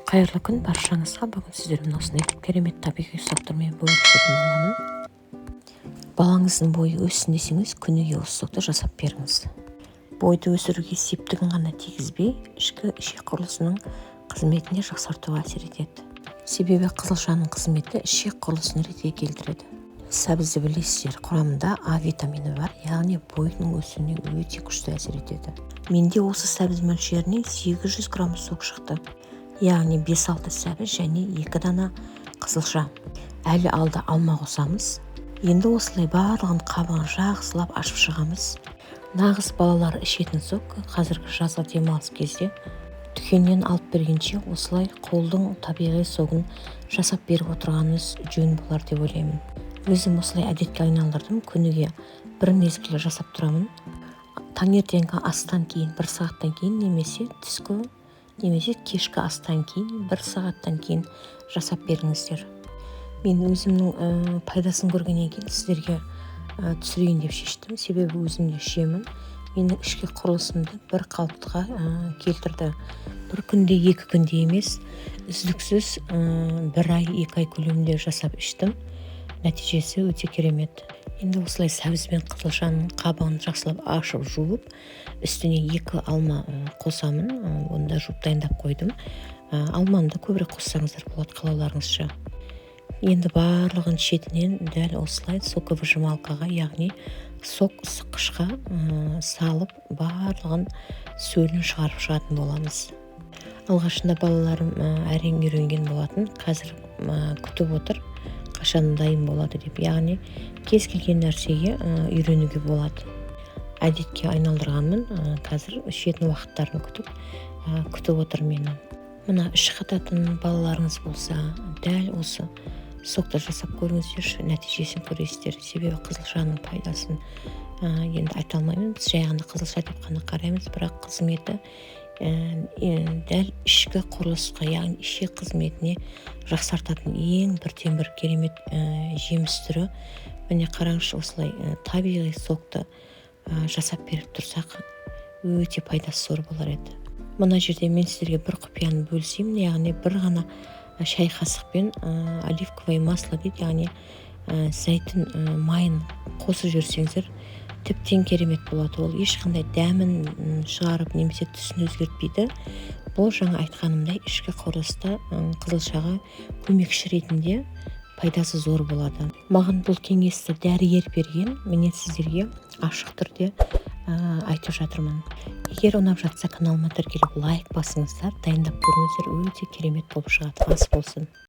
Қайырлы күн баршаңызға. Бүгін сіздермен осындай керемет табиғи соқтармен бөлісетін боламын. Балаңыздың бойы өссін десеңіз, күніге осы сокты жасап беріңіз. Бойды өсіруге септігін ғана тигізбей, ішкі ішек құрылысының қызметіне жақсартуға әсер етеді. Себебі қызылшаның қызметі ішек құрылысын ретке келтіреді. Сәбізді білесіздер, құрамында А витамині бар, яғни бойының өсуіне өте күшті әсер етеді. Менде осы сәбіз мөлшерінен 800 грамм сок шықты. Яғни 5-6 сәбіз және 2 дана қызылша. Әлі алда алма қосамыз. Енді осылай барлығын қабығын жақсылап ашып шығамыз. Нағыз балалар ішетін сок қазіргі жазғы демалыс кезде дүкеннен алып бергенше осылай қолдың табиғи согын жасап беріп отырғаныңыз жөн болар деп ойлаймын. Өзім осылай әдетке айналдырдым. Күніге бір мезгіл жасап тұрамын. Таңертеңгі астан кейін 1 сағаттан кейін немесе түскі немесе кешкі астан кейін 1 сағаттан кейін жасап беріңіздер. Мен өзімнің пайдасын көргеннен кейін сіздерге түсірейін деп шештім. Себебі өзім де ішемін. Менің ішкі құрылысымды бір қалыптыға келтірді. Бір күнде 2 күнде емес, үздіксіз 1 ай 2 ай көлемінде жасап іштім. Нәтижесі өте керемет. Енді осылай сәбіз бен қызылшаның қабығын жақсылап ашып жуып, үстіне 2 алма қосамын. Онда жуып дайындап қойдым. Алманы да көбірек қоссаңыздар болады, қалауларыңызша. Енді барлығын шетінен дәл осылай соковыжималкаға, яғни сок ысытқышқа салып, барлығын сөлін шығарып шығатын боламыз. Алғашында балаларым әрең үйренген болатын, қазір күтіп отыр, қашан дайын болады деп. Яғни кез келген нәрсеге үйренуге болады. Әдетке айналдырғанмын, қазір ішетін уақыттарын күтіп отыр мені. Мына іш қататын балаларыңыз болса, дәл осы сокты жасап көріңіздерші, нәтижесін көресіздер. Себебі қызылшаның пайдасын енді айта алмаймын. Біз жай ғана қызылша деп қана қараймыз, бірақ қызметі дәл ішкі құрылысқа, яғни ішек қызметіне жақсартатын ең бірден-бір керемет жеміс түрі. Міне қараңызшы, осылай табиғи сокты жасап беріп тұрсақ, өте пайдасы зор болар еді. Мына жерде мен сіздерге бір құпияны бөлсем, яғни бір ғана шай қасықпен оливковое масло дейді, яғни зәйтүн майын қосып жүрсеңіздер, тіптен керемет болады. Ол ешқандай дәмін шығарып немесе түсін өзгертпейді. Бұл жаңа айтқанымдай ішкі құрылыста қызылшаға көмекші ретінде пайдасы зор болады. Маған бұл кеңесті дәрігер берген, мен сіздерге ашық түрде айтып жатырмын. Егер ұнап жатса каналыма тіркеліп лайк басыңыздар, дайындап көріңіздер, өте керемет болып шығады. Ас болсын.